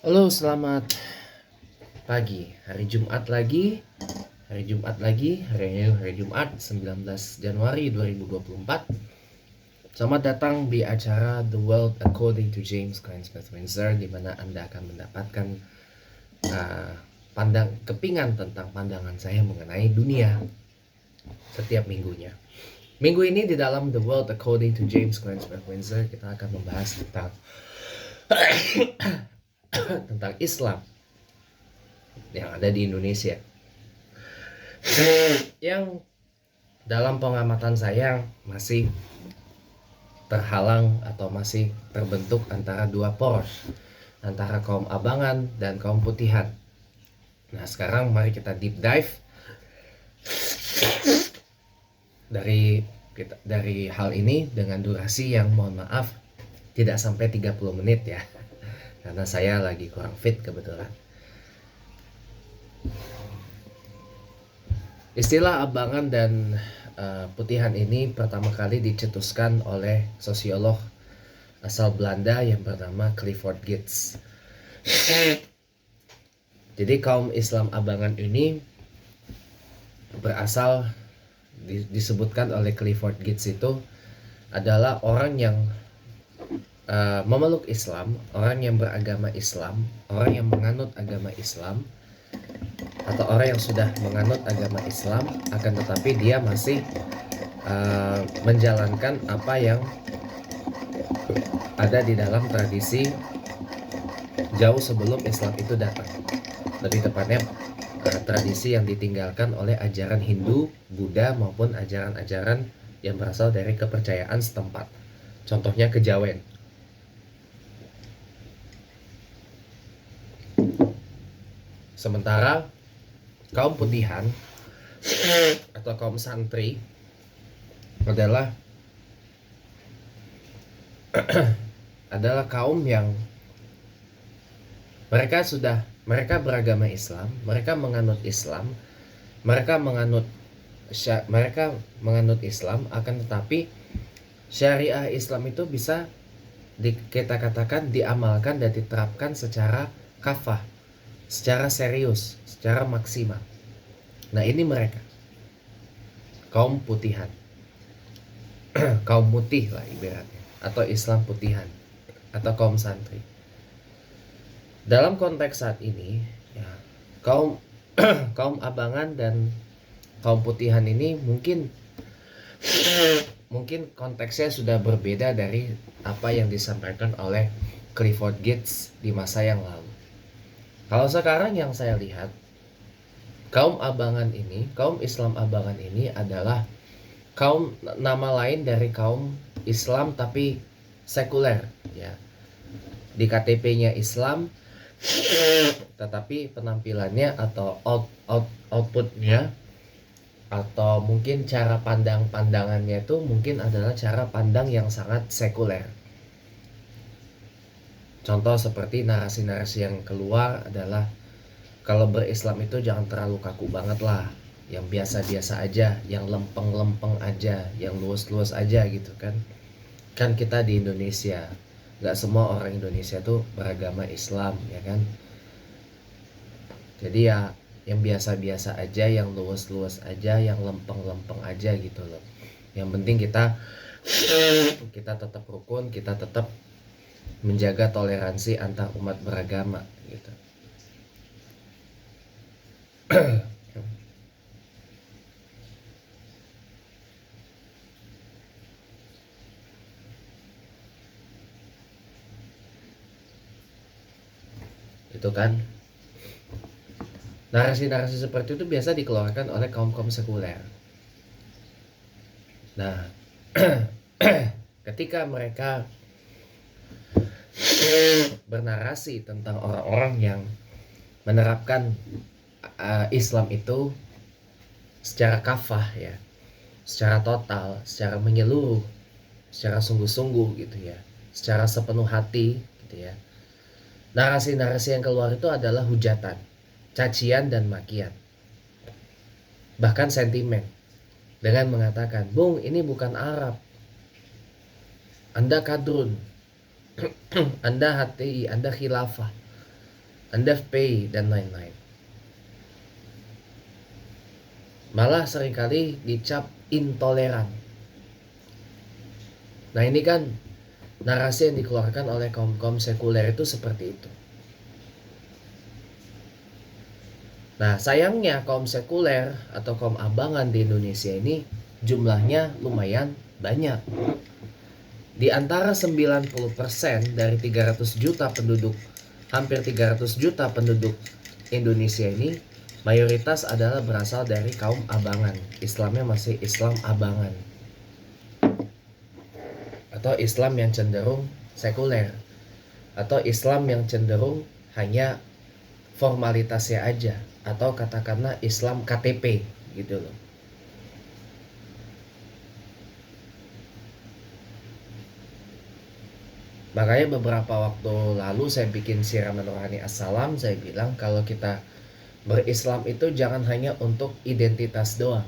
Halo, selamat pagi. Hari Jumat lagi, hari Jumat 19 Januari 2024. Selamat datang di acara The World According to James Cline Smith Windsor, di mana Anda akan mendapatkan kepingan tentang pandangan saya mengenai dunia setiap minggunya. Minggu ini di dalam The World According to James Cline Smith Windsor kita akan membahas tentang tentang Islam yang ada di Indonesia, yang dalam pengamatan saya masih terhalang atau masih terbentuk antara dua poros, antara kaum abangan dan kaum putihan. Nah, sekarang mari kita deep dive dari hal ini dengan durasi yang mohon maaf tidak sampai 30 menit ya, karena saya lagi kurang fit kebetulan. Istilah abangan dan putihan ini pertama kali dicetuskan oleh sosiolog asal Belanda yang bernama Clifford Geertz. Jadi kaum Islam abangan ini berasal, disebutkan oleh Clifford Geertz itu adalah orang yang memeluk Islam, orang yang beragama Islam, orang yang menganut agama Islam, atau orang yang sudah menganut agama Islam, akan tetapi dia masih menjalankan apa yang ada di dalam tradisi jauh sebelum Islam itu datang. Lebih tepatnya tradisi yang ditinggalkan oleh ajaran Hindu, Buddha maupun ajaran-ajaran yang berasal dari kepercayaan setempat. Contohnya kejawen. Sementara kaum putihan atau kaum santri adalah kaum yang mereka beragama Islam, mereka menganut Islam, mereka menganut Islam, akan tetapi syariah Islam itu bisa kita katakan diamalkan dan diterapkan secara kafah, secara serius, secara maksimal. Nah, ini mereka kaum putihan, kaum putih lah ibaratnya, atau Islam putihan, atau kaum santri. Dalam konteks saat ini ya, kaum abangan dan kaum putihan ini mungkin konteksnya sudah berbeda dari apa yang disampaikan oleh Clifford Geertz di masa yang lalu. Kalau sekarang yang saya lihat, kaum Islam abangan ini adalah nama lain dari kaum Islam tapi sekuler ya. Di KTP-nya Islam, tetapi penampilannya atau outputnya atau mungkin cara pandangannya itu mungkin adalah cara pandang yang sangat sekuler. Contoh seperti narasi-narasi yang keluar adalah kalau berislam itu jangan terlalu kaku banget lah, yang biasa-biasa aja, yang lempeng-lempeng aja, yang luas-luas aja gitu kan. Kan kita di Indonesia, nggak semua orang Indonesia tuh beragama Islam ya kan. Jadi ya yang biasa-biasa aja, yang luas-luas aja, yang lempeng-lempeng aja gitu loh. Yang penting kita tetap rukun, kita tetap menjaga toleransi antar umat beragama gitu. Itu kan narasi-narasi seperti itu biasa dikeluarkan oleh kaum-kaum sekuler. Nah, ketika mereka bernarasi tentang orang-orang yang menerapkan Islam itu secara kafah ya, secara total, secara menyeluruh, secara sungguh-sungguh gitu ya, secara sepenuh hati gitu ya. Narasi-narasi yang keluar itu adalah hujatan, cacian dan makian, bahkan sentimen, dengan mengatakan, "Bung, ini bukan Arab, Anda kadrun, Anda HTI, Anda khilafah, UNDAF-P, dan lain-lain. Malah seringkali dicap intoleran. Nah ini kan narasi yang dikeluarkan oleh kaum-kaum sekuler itu seperti itu. Nah sayangnya kaum sekuler atau kaum abangan di Indonesia ini jumlahnya lumayan banyak. Di antara 90% dari 300 juta penduduk, hampir 300 juta penduduk Indonesia ini, mayoritas adalah berasal dari kaum abangan. Islamnya masih Islam abangan, atau Islam yang cenderung sekuler, atau Islam yang cenderung hanya formalitasnya aja, atau katakanlah Islam KTP gitu loh. Makanya beberapa waktu lalu saya bikin siraman rohani Assalam, saya bilang kalau kita berislam itu jangan hanya untuk identitas doang,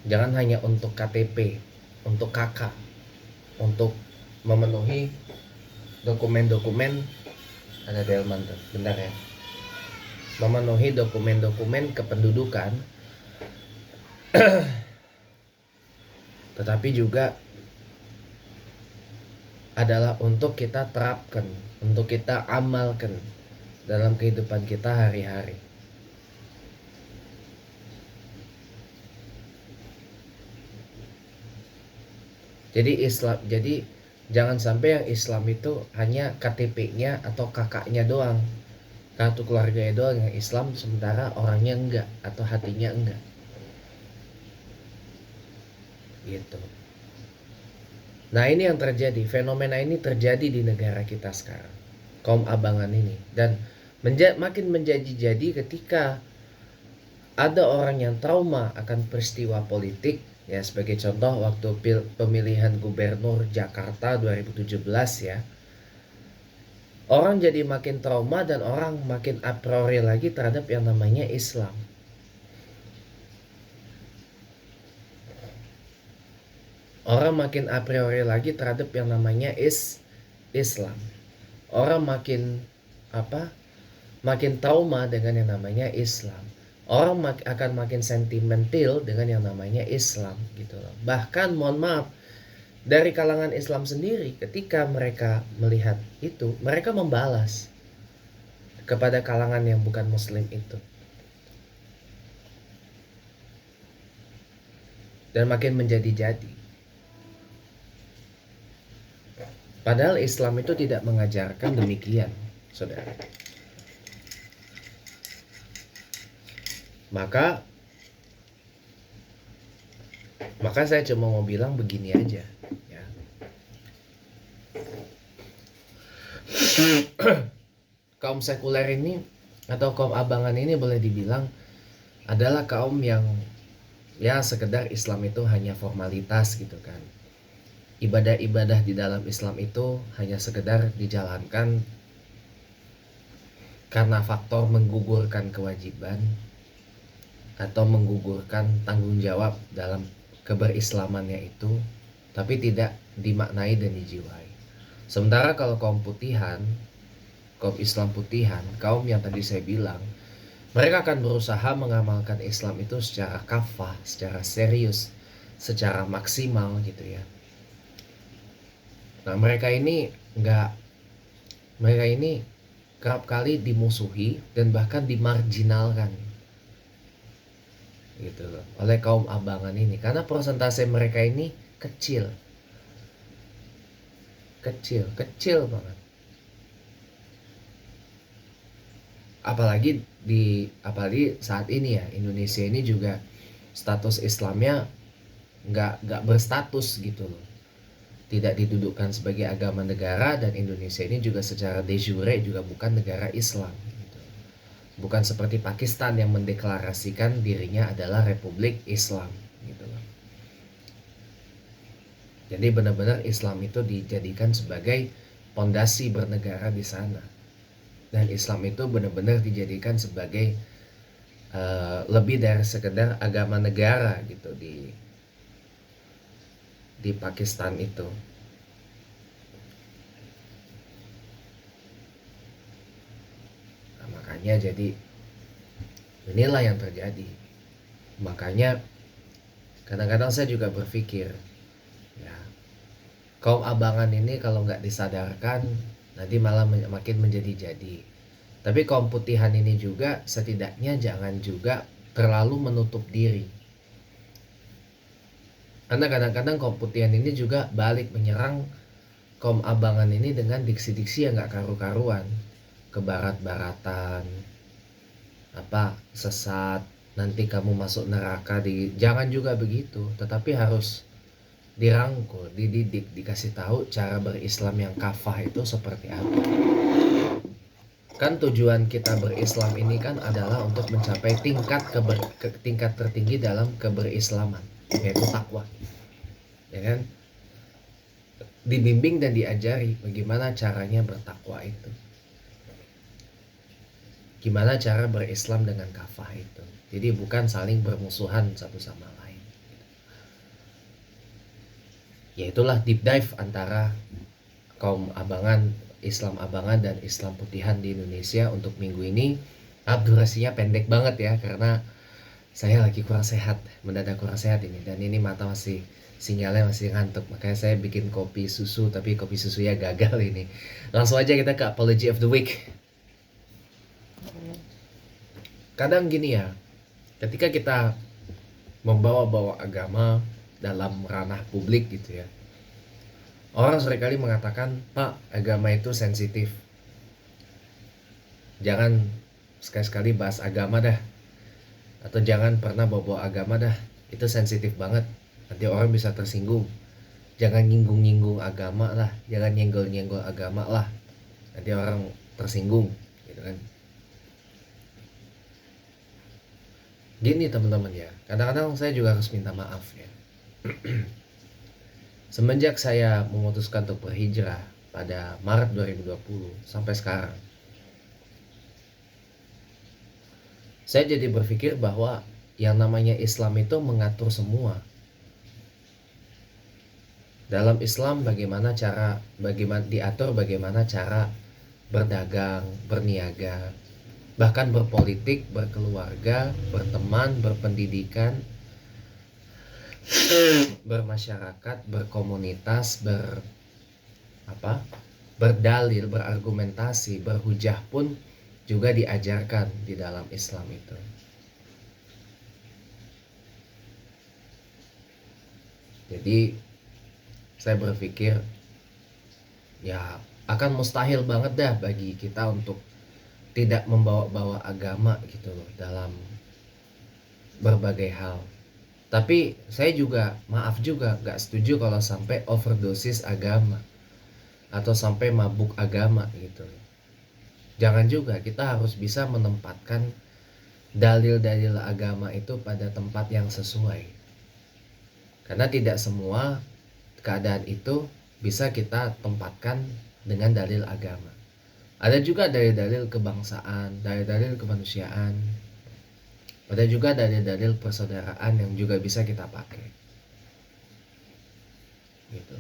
jangan hanya untuk KTP, untuk kakak, untuk memenuhi dokumen-dokumen. Ada delman tuh, bentar ya, memenuhi dokumen-dokumen kependudukan, tetapi juga adalah untuk kita terapkan, untuk kita amalkan dalam kehidupan kita hari-hari. Jadi jangan sampai yang Islam itu hanya KTP-nya atau kakaknya doang, kartu keluarganya doang yang Islam, sementara orangnya enggak atau hatinya enggak. Gitu. Nah ini yang terjadi, fenomena ini terjadi di negara kita sekarang, kaum abangan ini. Dan makin menjadi-jadi ketika ada orang yang trauma akan peristiwa politik. Ya sebagai contoh waktu pemilihan gubernur Jakarta 2017 ya. Orang jadi makin trauma dan orang makin a priori lagi terhadap yang namanya Islam. Orang makin a priori lagi terhadap yang namanya Islam. Orang makin makin trauma dengan yang namanya Islam. Orang akan makin sentimental dengan yang namanya Islam gitu loh. Bahkan mohon maaf, dari kalangan Islam sendiri ketika mereka melihat itu, mereka membalas kepada kalangan yang bukan muslim itu. Dan makin menjadi-jadi. Padahal Islam itu tidak mengajarkan demikian, saudara. Maka saya cuma mau bilang begini aja ya. Kaum sekuler ini atau kaum abangan ini boleh dibilang adalah kaum yang ya sekedar Islam itu hanya formalitas gitu kan. Ibadah-ibadah di dalam Islam itu hanya sekedar dijalankan karena faktor menggugurkan kewajiban atau menggugurkan tanggung jawab dalam keberislamannya itu, tapi tidak dimaknai dan dijiwai. Sementara kalau kaum putihan, kaum Islam putihan, kaum yang tadi saya bilang, mereka akan berusaha mengamalkan Islam itu secara kafah, secara serius, secara maksimal gitu ya. Nah mereka ini kerap kali dimusuhi dan bahkan dimarginalkan gitu loh oleh kaum abangan ini, karena persentase mereka ini kecil banget. Apalagi saat ini ya, Indonesia ini juga status Islamnya nggak berstatus gitu loh, tidak didudukkan sebagai agama negara, dan Indonesia ini juga secara de jure juga bukan negara Islam gitu. Bukan seperti Pakistan yang mendeklarasikan dirinya adalah Republik Islam gitu loh. Jadi benar-benar Islam itu dijadikan sebagai pondasi bernegara di sana, dan Islam itu benar-benar dijadikan sebagai lebih dari sekedar agama negara gitu di Pakistan itu. Makanya jadi inilah yang terjadi. Makanya kadang-kadang saya juga berpikir, ya, kaum abangan ini kalau nggak disadarkan nanti malah makin menjadi-jadi. Tapi kaum putihan ini juga setidaknya jangan juga terlalu menutup diri. Karena kadang-kadang kaum putihan ini juga balik menyerang kaum abangan ini dengan diksi-diksi yang nggak karu-karuan, kebarat-baratan, sesat, nanti kamu masuk neraka. Jangan juga begitu, tetapi harus dirangkul, dididik, dikasih tahu cara berislam yang kafah itu seperti apa. Kan tujuan kita berislam ini kan adalah untuk mencapai tingkat tertinggi dalam keberislaman, yaitu takwa, ya kan? Dibimbing dan diajari bagaimana caranya bertakwa itu, gimana cara berislam dengan kafah itu. Jadi bukan saling bermusuhan satu sama lain. Ya itulah deep dive antara kaum abangan, Islam abangan dan Islam putihan di Indonesia untuk minggu ini. Durasinya pendek banget ya, karena saya lagi kurang sehat, mendadak kurang sehat ini, dan ini mata masih, sinyalnya masih ngantuk, makanya saya bikin kopi susu, tapi kopi susunya gagal ini. Langsung aja kita ke apology of the week. Kadang gini ya, ketika kita membawa-bawa agama dalam ranah publik gitu ya, orang seringkali mengatakan, Pak, agama itu sensitif, jangan sekali-sekali bahas agama dah, atau jangan pernah bawa agama dah, itu sensitif banget, nanti orang bisa tersinggung. Jangan nyinggung-nyinggung agama lah, jangan nyenggol-nyenggol agama lah, nanti orang tersinggung gitu kan. Gini teman-teman ya, kadang-kadang saya juga harus minta maaf ya. Semenjak saya memutuskan untuk berhijrah pada Maret 2020 sampai sekarang, saya jadi berpikir bahwa yang namanya Islam itu mengatur semua. Dalam Islam diatur bagaimana cara berdagang, berniaga, bahkan berpolitik, berkeluarga, berteman, berpendidikan, bermasyarakat, berkomunitas, berdalil, berargumentasi, berhujah pun juga diajarkan di dalam Islam itu. Jadi saya berpikir ya akan mustahil banget dah bagi kita untuk tidak membawa-bawa agama gitu loh dalam berbagai hal. Tapi saya juga gak setuju kalau sampai overdosis agama atau sampai mabuk agama gitu. Jangan juga, kita harus bisa menempatkan dalil-dalil agama itu pada tempat yang sesuai. Karena tidak semua keadaan itu bisa kita tempatkan dengan dalil agama. Ada juga dalil-dalil kebangsaan, dalil-dalil kemanusiaan. Ada juga dalil-dalil persaudaraan yang juga bisa kita pakai. Gitu.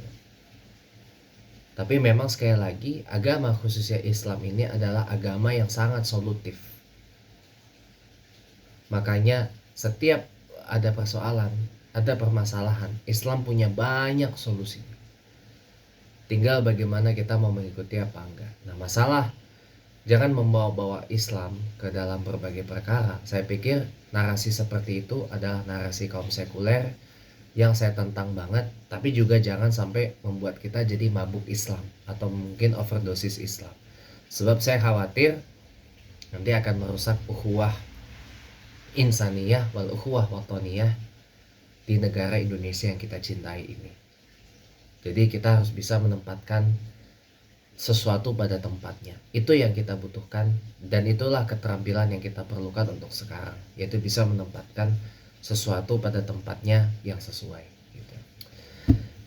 Tapi memang sekali lagi, agama khususnya Islam ini adalah agama yang sangat solutif. Makanya setiap ada persoalan, ada permasalahan, Islam punya banyak solusi. Tinggal bagaimana kita mau mengikuti apa enggak. Nah, masalah jangan membawa-bawa Islam ke dalam berbagai perkara. Saya pikir narasi seperti itu adalah narasi kaum sekuler yang saya tentang banget. Tapi juga jangan sampai membuat kita jadi mabuk Islam atau mungkin overdosis Islam. Sebab saya khawatir nanti akan merusak ukhuwah insaniyah wal ukhuwah wataniyah di negara Indonesia yang kita cintai ini. Jadi kita harus bisa menempatkan sesuatu pada tempatnya. Itu yang kita butuhkan, dan itulah keterampilan yang kita perlukan untuk sekarang, yaitu bisa menempatkan sesuatu pada tempatnya yang sesuai gitu.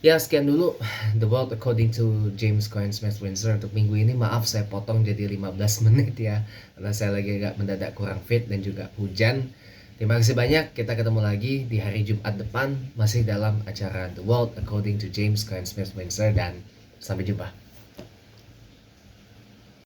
Ya, sekian dulu The World According to James Cline Smith Windsor untuk minggu ini. Maaf saya potong jadi 15 menit ya, karena saya lagi agak mendadak kurang fit dan juga hujan. Terima kasih banyak, kita ketemu lagi di hari Jumat depan masih dalam acara The World According to James Cline Smith Windsor, dan sampai jumpa.